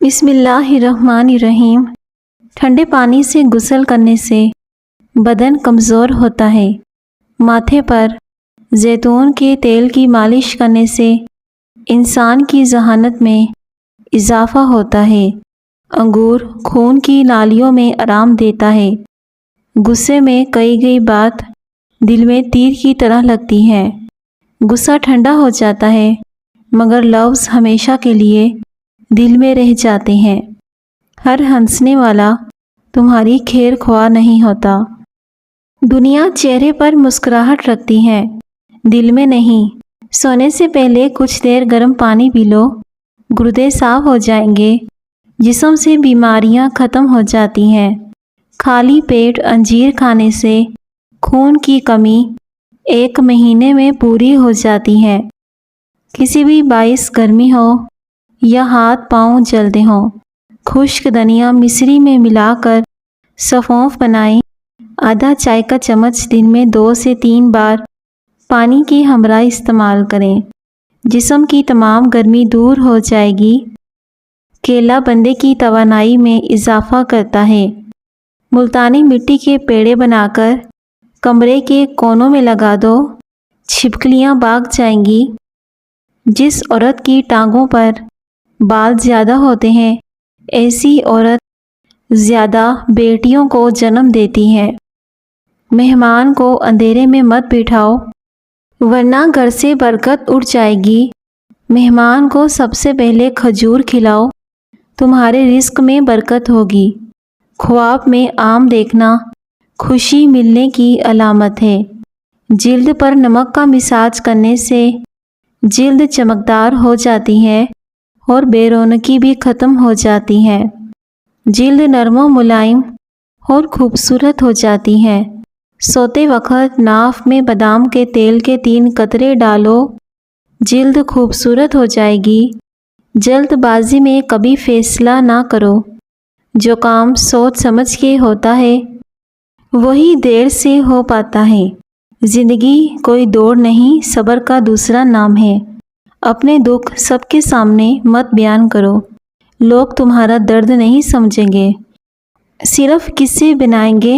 بسم اللہ الرحمن الرحیم۔ ٹھنڈے پانی سے غسل کرنے سے بدن کمزور ہوتا ہے۔ ماتھے پر زیتون کے تیل کی مالش کرنے سے انسان کی ذہانت میں اضافہ ہوتا ہے۔ انگور خون کی نالیوں میں آرام دیتا ہے۔ غصے میں کہی گئی بات دل میں تیر کی طرح لگتی ہے۔ غصہ ٹھنڈا ہو جاتا ہے مگر لفظ ہمیشہ کے لیے دل میں رہ جاتے ہیں۔ ہر ہنسنے والا تمہاری خیر خواہ نہیں ہوتا۔ دنیا چہرے پر مسکراہٹ رکھتی ہے، دل میں نہیں۔ سونے سے پہلے کچھ دیر گرم پانی پی لو، گردے صاف ہو جائیں گے، جسم سے بیماریاں ختم ہو جاتی ہیں۔ خالی پیٹ انجیر کھانے سے خون کی کمی 1 مہینے میں پوری ہو جاتی ہے۔ کسی بھی باعث گرمی ہو یا ہاتھ پاؤں جلتے ہوں، خشک دھنیا مصری میں ملا کر سونف بنائیں۔ آدھا چائے کا چمچ دن میں 2 سے 3 بار پانی کے ہمراہ استعمال کریں، جسم کی تمام گرمی دور ہو جائے گی۔ کیلا بندے کی توانائی میں اضافہ کرتا ہے۔ ملتانی مٹی کے پیڑے بنا کر کمرے کے کونوں میں لگا دو، چھپکلیاں بھاگ جائیں گی۔ جس عورت کی ٹانگوں پر بال زیادہ ہوتے ہیں، ایسی عورت زیادہ بیٹیوں کو جنم دیتی ہے۔ مہمان کو اندھیرے میں مت بٹھاؤ ورنہ گھر سے برکت اڑ جائے گی۔ مہمان کو سب سے پہلے کھجور کھلاؤ، تمہارے رزق میں برکت ہوگی۔ خواب میں آم دیکھنا خوشی ملنے کی علامت ہے۔ جلد پر نمک کا مساج کرنے سے جلد چمکدار ہو جاتی ہے اور بے رونقی بھی ختم ہو جاتی ہے۔ جلد نرم و ملائم اور خوبصورت ہو جاتی ہے۔ سوتے وقت ناف میں بادام کے تیل کے 3 قطرے ڈالو، جلد خوبصورت ہو جائے گی۔ جلد بازی میں کبھی فیصلہ نہ کرو، جو کام سوچ سمجھ کے ہوتا ہے وہی دیر سے ہو پاتا ہے۔ زندگی کوئی دوڑ نہیں، صبر کا دوسرا نام ہے۔ اپنے دکھ سب کے سامنے مت بیان کرو، لوگ تمہارا درد نہیں سمجھیں گے، صرف قصے بنائیں گے۔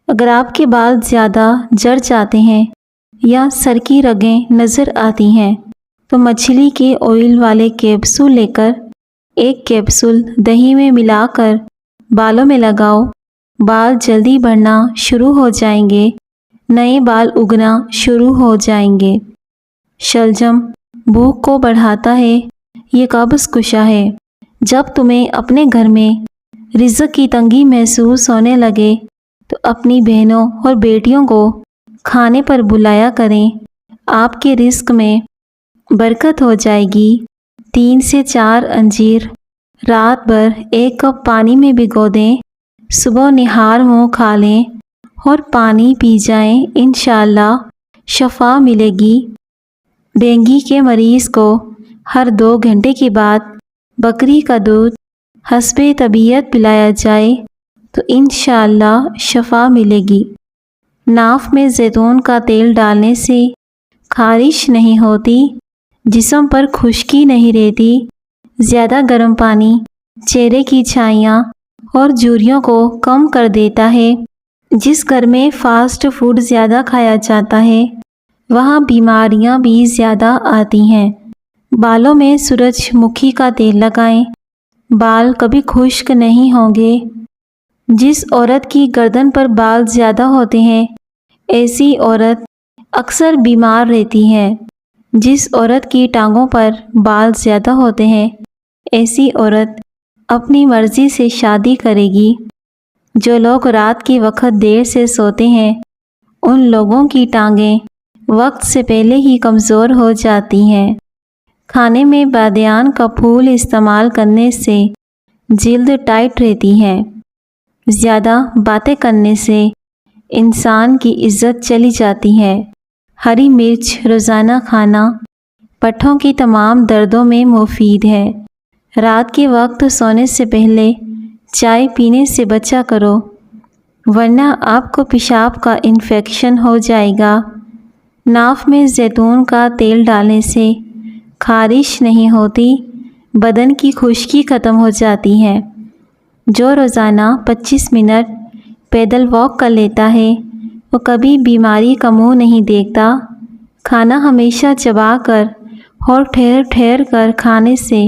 اگر آپ کے بال زیادہ جھڑ جاتے ہیں یا سر کی رگیں نظر آتی ہیں تو مچھلی کے آئل والے کیپسول لے کر 1 کیپسول دہی میں ملا کر بالوں میں لگاؤ، بال جلدی بڑھنا شروع ہو جائیں گے، نئے بال اگنا شروع ہو جائیں گے۔ شلجم بھوک کو بڑھاتا ہے، یہ قبض کشا ہے۔ جب تمہیں اپنے گھر میں رزق کی تنگی محسوس ہونے لگے تو اپنی بہنوں اور بیٹیوں کو کھانے پر بلایا کریں، آپ کے رزق میں برکت ہو جائے گی۔ 3 سے 4 انجیر رات بھر 1 کپ پانی میں بھگو دیں، صبح نہار منہ کھا لیں اور پانی پی جائیں، انشاءاللہ شفا ملے گی۔ ڈینگی کے مریض کو ہر 2 گھنٹے کے بعد بکری کا دودھ حسب طبیعت پلایا جائے تو انشاءاللہ شفا ملے گی۔ ناف میں زیتون کا تیل ڈالنے سے خارش نہیں ہوتی، جسم پر خشکی نہیں رہتی۔ زیادہ گرم پانی چہرے کی چھائیاں اور جھریوں کو کم کر دیتا ہے۔ جس گھر میں فاسٹ فوڈ زیادہ کھایا جاتا ہے وہاں بیماریاں بھی زیادہ آتی ہیں۔ بالوں میں سورج مکھی کا تیل لگائیں، بال کبھی خشک نہیں ہوں گے۔ جس عورت کی گردن پر بال زیادہ ہوتے ہیں ایسی عورت اکثر بیمار رہتی ہے۔ جس عورت کی ٹانگوں پر بال زیادہ ہوتے ہیں ایسی عورت اپنی مرضی سے شادی کرے گی۔ جو لوگ رات کے وقت دیر سے سوتے ہیں ان لوگوں کی ٹانگیں وقت سے پہلے ہی کمزور ہو جاتی ہیں۔ کھانے میں بادیان کا پھول استعمال کرنے سے جلد ٹائٹ رہتی ہے۔ زیادہ باتیں کرنے سے انسان کی عزت چلی جاتی ہے۔ ہری مرچ روزانہ کھانا پٹھوں کی تمام دردوں میں مفید ہے۔ رات کے وقت سونے سے پہلے چائے پینے سے بچا کرو ورنہ آپ کو پیشاب کا انفیکشن ہو جائے گا۔ ناف میں زیتون کا تیل ڈالنے سے خارش نہیں ہوتی، بدن کی خشکی ختم ہو جاتی ہے۔ جو روزانہ 25 منٹ پیدل واک کر لیتا ہے وہ کبھی بیماری کا منہ نہیں دیکھتا۔ کھانا ہمیشہ چبا کر اور ٹھہر ٹھہر کر کھانے سے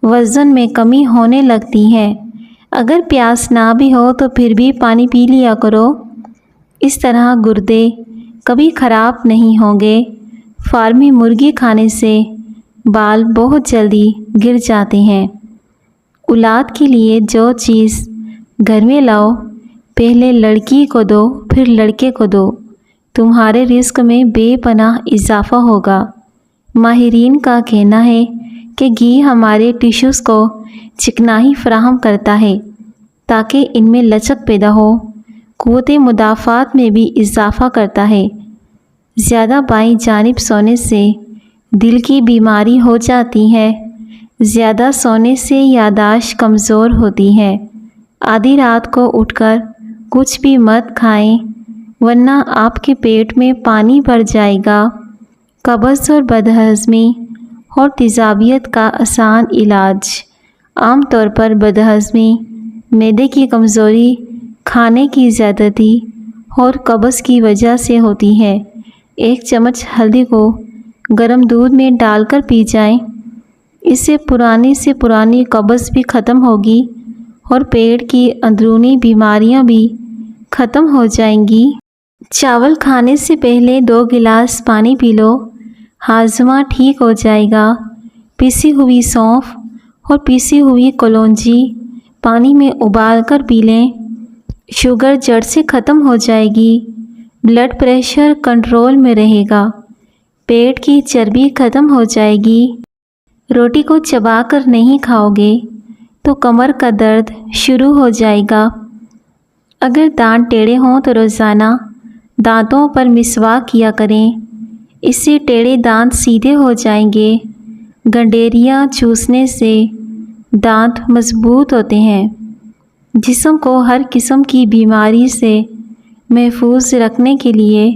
وزن میں کمی ہونے لگتی ہے۔ اگر پیاس نہ بھی ہو تو پھر بھی پانی پی لیا کرو، اس طرح گردے کبھی خراب نہیں ہوں گے۔ فارمی مرغی کھانے سے بال بہت جلدی گر جاتے ہیں۔ اولاد کے لیے جو چیز گھر میں لاؤ پہلے لڑکی کو دو پھر لڑکے کو دو، تمہارے رزق میں بے پناہ اضافہ ہوگا۔ ماہرین کا کہنا ہے کہ گھی ہمارے ٹیشوز کو چکنائی فراہم کرتا ہے تاکہ ان میں لچک پیدا ہو، قوت مدافعت میں بھی اضافہ کرتا ہے۔ زیادہ بائیں جانب سونے سے دل کی بیماری ہو جاتی ہے۔ زیادہ سونے سے یادداشت کمزور ہوتی ہے۔ آدھی رات کو اٹھ کر کچھ بھی مت کھائیں ورنہ آپ کے پیٹ میں پانی بھر جائے گا۔ قبض اور بدہضمی اور تیزابیت کا آسان علاج۔ عام طور پر بدہضمی، معدے کی کمزوری، کھانے کی زیادتی اور قبض کی وجہ سے ہوتی ہے۔ 1 چمچ ہلدی کو گرم دودھ میں ڈال کر پی جائیں، اس سے پرانی قبض بھی ختم ہوگی اور پیٹ کی اندرونی بیماریاں بھی ختم ہو جائیں گی۔ چاول کھانے سے پہلے 2 گلاس پانی پی لو، ہاضمہ ٹھیک ہو جائے گا۔ پیسی ہوئی سونف اور پیسی ہوئی کلونجی پانی میں ابال کر پی لیں، شوگر جڑ سے ختم ہو جائے گی۔ بلڈ پریشر کنٹرول میں رہے گا، پیٹ کی چربی ختم ہو جائے گی۔ روٹی کو چبا کر نہیں کھاؤ گے تو کمر کا درد شروع ہو جائے گا۔ اگر دانت ٹیڑھے ہوں تو روزانہ دانتوں پر مسواک کیا کریں، اس سے ٹیڑھے دانت سیدھے ہو جائیں گے۔ گنڈیریاں چوسنے سے دانت مضبوط ہوتے ہیں۔ جسم کو ہر قسم کی بیماری سے محفوظ رکھنے کے لیے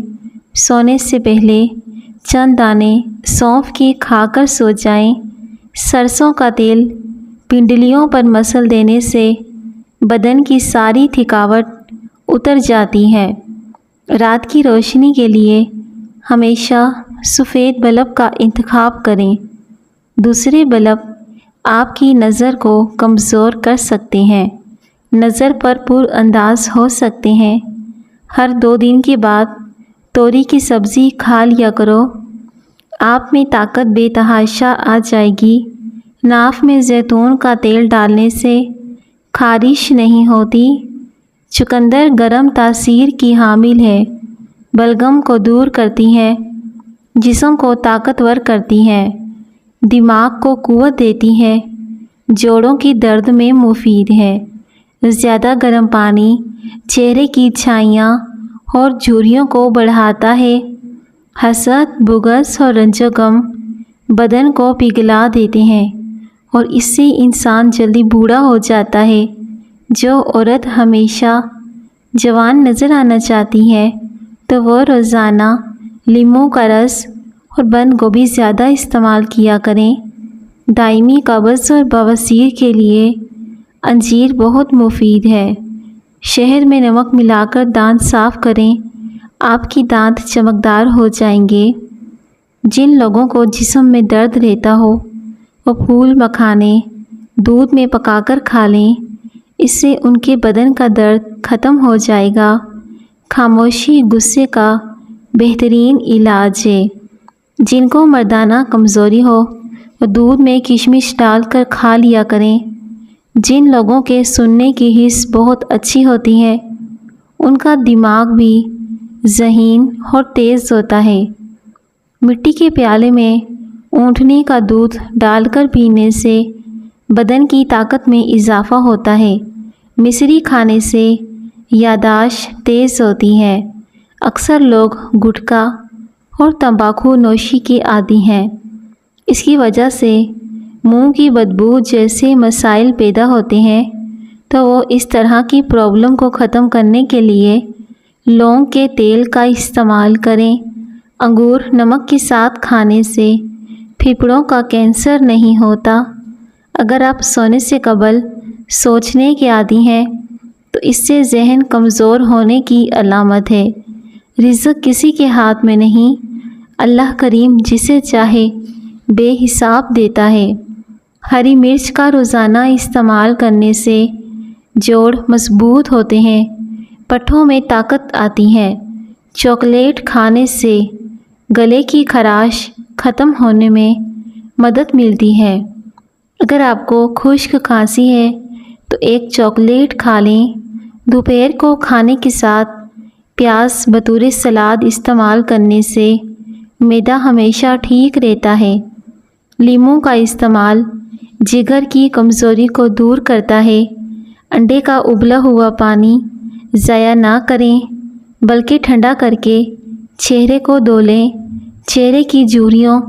سونے سے پہلے چند دانے سونف کے کھا کر سو جائیں۔ سرسوں کا تیل پنڈلیوں پر مسل دینے سے بدن کی ساری تھکاوٹ اتر جاتی ہے۔ رات کی روشنی کے لیے ہمیشہ سفید بلب کا انتخاب کریں۔ دوسرے بلب آپ کی نظر کو کمزور کر سکتے ہیں، نظر پر پر انداز ہو سکتے ہیں۔ ہر 2 دن کے بعد توری کی سبزی کھا لیا کرو، آپ میں طاقت بے تحاشا آ جائے گی۔ ناف میں زیتون کا تیل ڈالنے سے خارش نہیں ہوتی۔ چقندر گرم تاثیر کی حامل ہے، بلغم کو دور کرتی ہے، جسم کو طاقتور کرتی ہے، دماغ کو قوت دیتی ہے، جوڑوں کی درد میں مفید ہے۔ زیادہ گرم پانی چہرے کی چھائیاں اور جھریوں کو بڑھاتا ہے۔ حسد، بغض اور رنج و غم بدن کو پگھلا دیتے ہیں اور اس سے انسان جلدی بوڑھا ہو جاتا ہے۔ جو عورت ہمیشہ جوان نظر آنا چاہتی ہے تو وہ روزانہ لیموں کا رس اور بند گوبھی زیادہ استعمال کیا کریں۔ دائمی قبض اور بواسیر کے لیے انجیر بہت مفید ہے۔ شہد میں نمک ملا کر دانت صاف کریں، آپ کی دانت چمکدار ہو جائیں گے۔ جن لوگوں کو جسم میں درد رہتا ہو وہ پھول مکھانے دودھ میں پکا کر کھا لیں، اس سے ان کے بدن کا درد ختم ہو جائے گا۔ خاموشی غصے کا بہترین علاج ہے۔ جن کو مردانہ کمزوری ہو وہ دودھ میں کشمش ڈال کر کھا لیا کریں۔ جن لوگوں کے سننے کی حس بہت اچھی ہوتی ہے ان کا دماغ بھی ذہین اور تیز ہوتا ہے۔ مٹی کے پیالے میں اونٹنی کا دودھ ڈال کر پینے سے بدن کی طاقت میں اضافہ ہوتا ہے۔ مصری کھانے سے یادداشت تیز ہوتی ہے۔ اکثر لوگ گٹکا اور تمباکو نوشی کے عادی ہیں، اس کی وجہ سے منہ کی بدبو جیسے مسائل پیدا ہوتے ہیں، تو وہ اس طرح کی پرابلم کو ختم کرنے کے لیے لونگ کے تیل کا استعمال کریں۔ انگور نمک کے ساتھ کھانے سے پھیپھڑوں کا کینسر نہیں ہوتا۔ اگر آپ سونے سے قبل سوچنے کے عادی ہیں تو اس سے ذہن کمزور ہونے کی علامت ہے۔ رزق کسی کے ہاتھ میں نہیں، اللہ کریم جسے چاہے بے حساب دیتا ہے۔ ہری مرچ کا روزانہ استعمال کرنے سے جوڑ مضبوط ہوتے ہیں، پٹھوں میں طاقت آتی ہے۔ چاکلیٹ کھانے سے گلے کی خراش ختم ہونے میں مدد ملتی ہے۔ اگر آپ کو خشک کھانسی ہے تو ایک چاکلیٹ کھا لیں۔ دوپہر کو کھانے کے ساتھ پیاز بطور سلاد استعمال کرنے سے معدہ ہمیشہ ٹھیک رہتا ہے۔ لیموں کا استعمال جگر کی کمزوری کو دور کرتا ہے۔ انڈے کا ابلا ہوا پانی ضائع نہ کریں بلکہ ٹھنڈا کر کے چہرے کو دھو لیں۔ چہرے کی جھریوں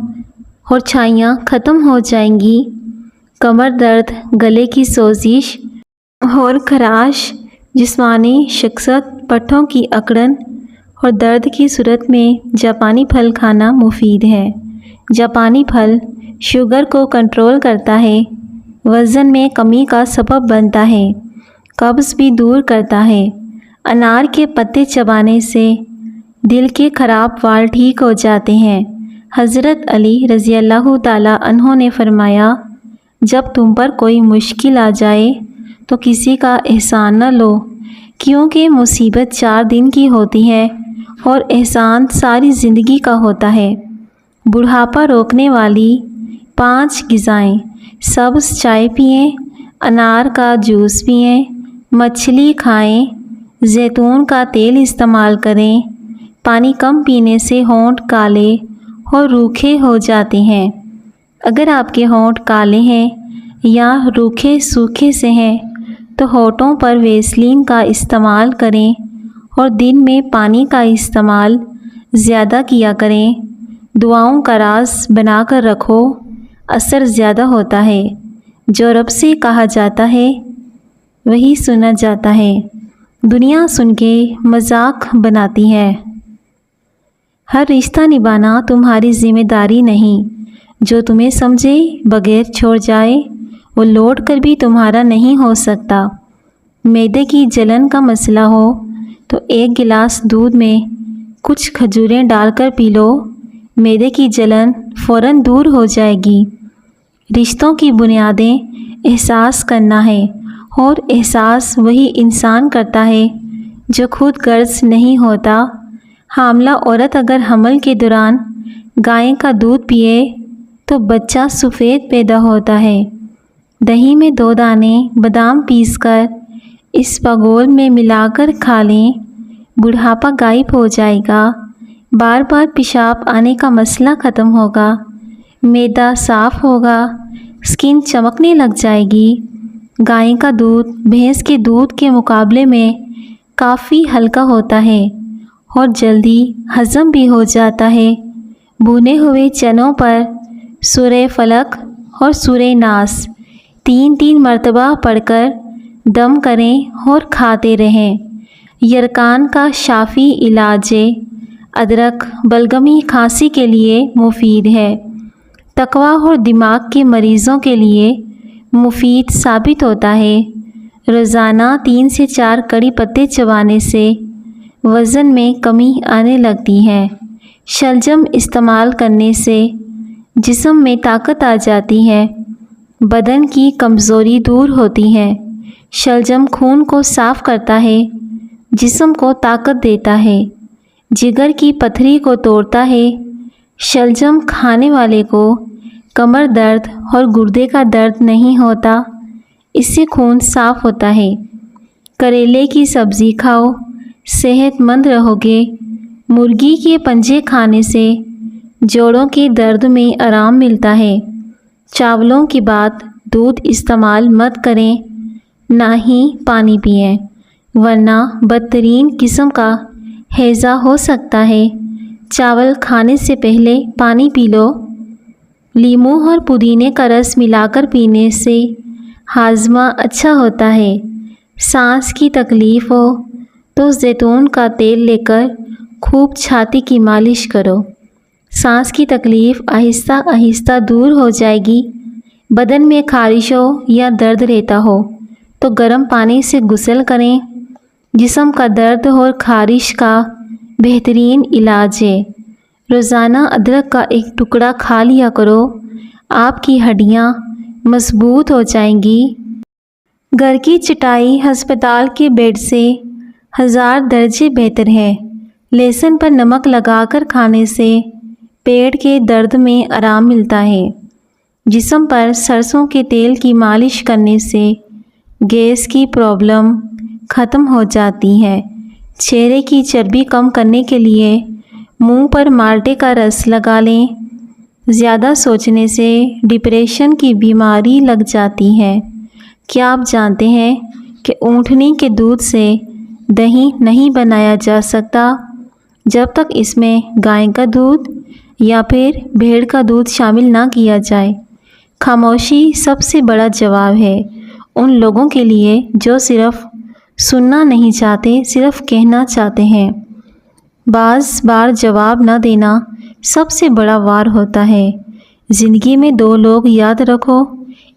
اور چھائیاں ختم ہو جائیں گی۔ کمر درد، گلے کی سوزش اور خراش، جسمانی شکست، پٹھوں کی اکڑن اور درد کی صورت میں جاپانی پھل کھانا مفید ہے۔ جاپانی پھل شوگر کو کنٹرول کرتا ہے، وزن میں کمی کا سبب بنتا ہے، قبض بھی دور کرتا ہے۔ انار کے پتے چبانے سے دل کے خراب وال ٹھیک ہو جاتے ہیں۔ حضرت علی رضی اللہ تعالیٰ عنہ نے فرمایا، جب تم پر کوئی مشکل آ جائے تو کسی کا احسان نہ لو، کیونکہ مصیبت 4 دن کی ہوتی ہے اور احسان ساری زندگی کا ہوتا ہے۔ بڑھاپا روکنے والی 5 غذائیں: سبز چائے پئیں، انار کا جوس پئیں، مچھلی کھائیں، زیتون کا تیل استعمال کریں۔ پانی کم پینے سے ہونٹ کالے اور روکھے ہو جاتے ہیں۔ اگر آپ کے ہونٹ کالے ہیں یا روکھے سوکھے سے ہیں تو ہونٹوں پر ویسلین کا استعمال کریں اور دن میں پانی کا استعمال زیادہ کیا کریں۔ دعاؤں کا راز بنا کر رکھو، اثر زیادہ ہوتا ہے۔ جو رب سے کہا جاتا ہے وہی سنا جاتا ہے، دنیا سن کے مذاق بناتی ہے۔ ہر رشتہ نبھانا تمہاری ذمہ داری نہیں۔ جو تمہیں سمجھے بغیر چھوڑ جائے وہ لوٹ کر بھی تمہارا نہیں ہو سکتا۔ معدے کی جلن کا مسئلہ ہو تو 1 گلاس دودھ میں کچھ کھجوریں ڈال کر پی لو، معدے کی جلن فوراً دور ہو جائے گی۔ رشتوں کی بنیادیں احساس کرنا ہے، اور احساس وہی انسان کرتا ہے جو خود غرض نہیں ہوتا۔ حاملہ عورت اگر حمل کے دوران گائے کا دودھ پیے تو بچہ سفید پیدا ہوتا ہے۔ دہی میں 2 دانے بادام پیس کر اس بگول میں ملا کر کھا لیں، بڑھاپا غائب ہو جائے گا، بار بار پیشاب آنے کا مسئلہ ختم ہوگا، معدہ صاف ہوگا، اسکن چمکنے لگ جائے گی۔ گائے کا دودھ بھینس کے دودھ کے مقابلے میں کافی ہلکا ہوتا ہے اور جلدی ہضم بھی ہو جاتا ہے۔ بھنے ہوئے چنوں پر سورہ فلق اور سورہ ناس 3 مرتبہ پڑھ کر دم کریں اور کھاتے رہیں۔ یرکان کا شافی علاج ہے۔ ادرک بلغمی کھانسی کے لیے مفید ہے۔ تقوی اور دماغ کے مریضوں کے لیے مفید ثابت ہوتا ہے۔ روزانہ 3 سے 4 کڑی پتے چبانے سے وزن میں کمی آنے لگتی ہے۔ شلجم استعمال کرنے سے جسم میں طاقت آ جاتی ہے، بدن کی کمزوری دور ہوتی ہے۔ شلجم خون کو صاف کرتا ہے، جسم کو طاقت دیتا ہے، جگر کی پتھری کو توڑتا ہے۔ شلجم کھانے والے کو کمر درد اور گردے کا درد نہیں ہوتا، اس سے خون صاف ہوتا ہے۔ کریلے کی سبزی کھاؤ، صحت مند رہو گے۔ مرغی کے پنجے کھانے سے جوڑوں کے درد میں آرام ملتا ہے۔ چاولوں کے بعد دودھ استعمال مت کریں، نہ ہی پانی پئیں، ورنہ بدترین قسم کا ہیضہ ہو سکتا ہے۔ چاول کھانے سے پہلے پانی پی لو۔ لیموں اور پودینے کا رس ملا کر پینے سے ہاضمہ اچھا ہوتا ہے۔ سانس کی تکلیف ہو تو زیتون کا تیل لے کر خوب چھاتی کی مالش کرو، سانس کی تکلیف آہستہ آہستہ دور ہو جائے گی۔ بدن میں خارش ہو یا درد رہتا ہو تو گرم پانی سے غسل کریں۔ جسم کا درد اور خارش کا بہترین علاج ہے۔ روزانہ ادرک کا ایک ٹکڑا کھا لیا کرو، آپ کی ہڈیاں مضبوط ہو جائیں گی۔ گھر کی چٹائی ہسپتال کے بیڈ سے 1000 درجے بہتر ہے۔ لہسن پر نمک لگا کر کھانے سے پیٹ کے درد میں آرام ملتا ہے۔ جسم پر سرسوں کے تیل کی مالش کرنے سے گیس کی پرابلم ختم ہو جاتی ہے۔ چہرے کی چربی کم کرنے کے لیے منہ پر مالٹے کا رس لگا لیں۔ زیادہ سوچنے سے ڈپریشن کی بیماری لگ جاتی ہے۔ کیا آپ جانتے ہیں کہ اونٹنی کے دودھ سے دہی نہیں بنایا جا سکتا جب تک اس میں گائے کا دودھ یا پھر بھیڑ کا دودھ شامل نہ کیا جائے؟ خاموشی سب سے بڑا جواب ہے ان لوگوں کے لیے جو صرف سننا نہیں چاہتے، صرف کہنا چاہتے ہیں۔ بعض بار جواب نہ دینا سب سے بڑا وار ہوتا ہے۔ زندگی میں 2 لوگ یاد رکھو،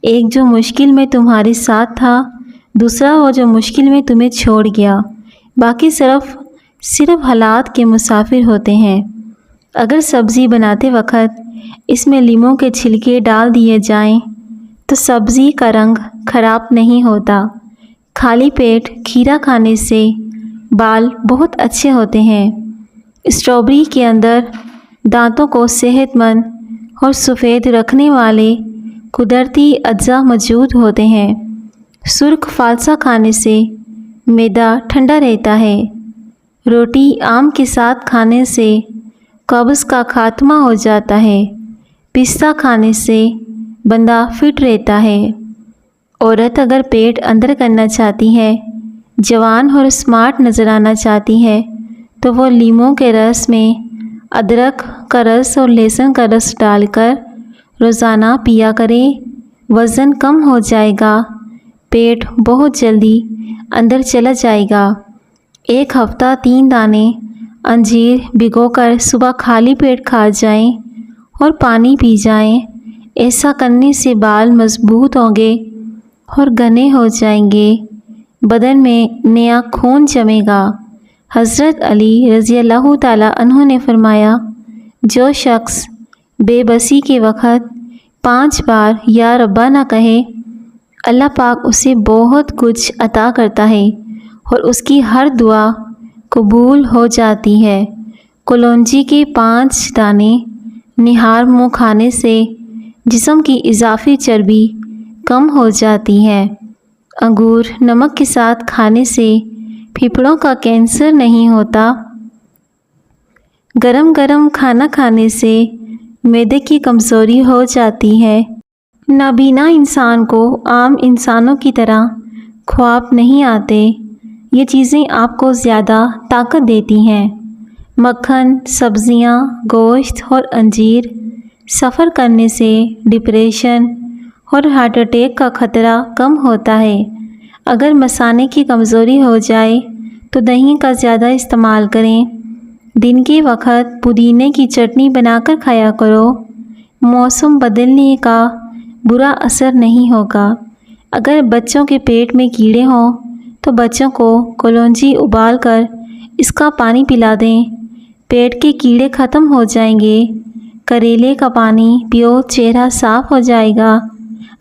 ایک جو مشکل میں تمہارے ساتھ تھا، دوسرا وہ جو مشکل میں تمہیں چھوڑ گیا۔ باقی صرف حالات کے مسافر ہوتے ہیں۔ اگر سبزی بناتے وقت اس میں لیموں کے چھلکے ڈال دیے جائیں تو سبزی کا رنگ خراب نہیں ہوتا۔ خالی پیٹ کھیرا کھانے سے بال بہت اچھے ہوتے ہیں۔ اسٹرابیری کے اندر دانتوں کو صحت مند اور سفید رکھنے والے قدرتی اجزاء موجود ہوتے ہیں۔ سرخ فالسا کھانے سے معدہ ٹھنڈا رہتا ہے۔ روٹی آم کے ساتھ کھانے سے قبض کا خاتمہ ہو جاتا ہے۔ پستہ کھانے سے بندہ فٹ رہتا ہے۔ عورت اگر پیٹ اندر کرنا چاہتی ہے، جوان اور اسمارٹ نظر آنا چاہتی ہے تو وہ لیموں کے رس میں ادرک کا رس اور لہسن کا رس ڈال کر روزانہ پیا کرے۔ وزن کم ہو جائے گا، پیٹ بہت جلدی اندر چلا جائے گا۔ 1 ہفتہ 3 دانے انجیر بھگو کر صبح خالی پیٹ کھا جائیں اور پانی پی جائیں۔ ایسا کرنے سے بال مضبوط ہوں گے اور گھنے ہو جائیں گے۔ بدن میں نیا خون جمے گا۔ حضرت علی رضی اللہ تعالیٰ عنہ نے فرمایا، جو شخص بے بسی کے وقت 5 بار یا ربا نہ کہے، اللہ پاک اسے بہت کچھ عطا کرتا ہے اور اس کی ہر دعا قبول ہو جاتی ہے۔ کلونجی کے 5 دانے نہار منہ کھانے سے جسم کی اضافی چربی کم ہو جاتی ہے۔ انگور نمک کے ساتھ کھانے سے پھیپھڑوں کا کینسر نہیں ہوتا۔ گرم گرم کھانا کھانے سے معدے کی کمزوری ہو جاتی ہے۔ نابینا انسان کو عام انسانوں کی طرح خواب نہیں آتے۔ یہ چیزیں آپ کو زیادہ طاقت دیتی ہیں۔ مکھن، سبزیاں، گوشت اور انجیر۔ سفر کرنے سے ڈپریشن اور ہارٹ اٹیک کا خطرہ کم ہوتا ہے۔ اگر مثانے کی کمزوری ہو جائے تو دہی کا زیادہ استعمال کریں۔ دن کے وقت پودینے کی چٹنی بنا کر کھایا کرو۔ موسم بدلنے کا برا اثر نہیں ہوگا۔ اگر بچوں کے پیٹ میں کیڑے ہوں تو بچوں کو کلونجی ابال کر اس کا پانی پلا دیں، پیٹ کے کیڑے ختم ہو جائیں گے۔ کریلے کا پانی پیو، چہرہ صاف ہو جائے گا۔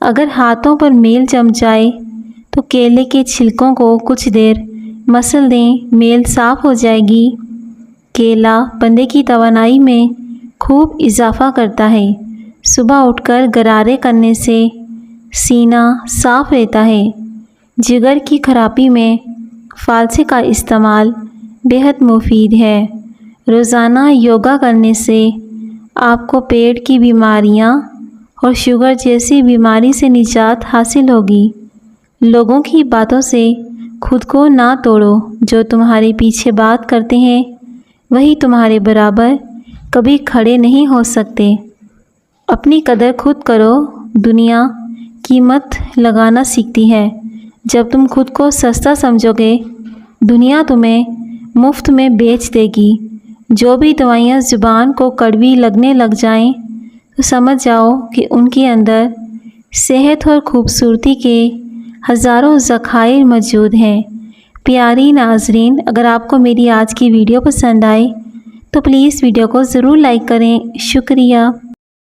اگر ہاتھوں پر میل جم جائے تو کیلے کے چھلکوں کو کچھ دیر مسل دیں، میل صاف ہو جائے گی۔ کیلا بندے کی توانائی میں خوب اضافہ کرتا ہے۔ صبح اٹھ کر غرارے کرنے سے سینہ صاف رہتا ہے۔ جگر کی خرابی میں فالسے کا استعمال بہت مفید ہے۔ روزانہ یوگا کرنے سے آپ کو پیٹ کی بیماریاں اور شوگر جیسی بیماری سے نجات حاصل ہوگی۔ لوگوں کی باتوں سے خود کو نہ توڑو۔ جو تمہارے پیچھے بات کرتے ہیں وہی تمہارے برابر کبھی کھڑے نہیں ہو سکتے۔ اپنی قدر خود کرو۔ دنیا قیمت لگانا سیکھتی ہے جب تم خود کو سستا سمجھو گے۔ دنیا تمہیں مفت میں بیچ دے گی۔ جو بھی دوائیاں زبان کو کڑوی لگنے لگ جائیں تو سمجھ جاؤ کہ ان کے اندر صحت اور خوبصورتی کے ہزاروں ذخائر موجود ہیں۔ پیاری ناظرین، اگر آپ کو میری آج کی ویڈیو پسند آئے تو پلیز ویڈیو کو ضرور لائک کریں۔ شکریہ۔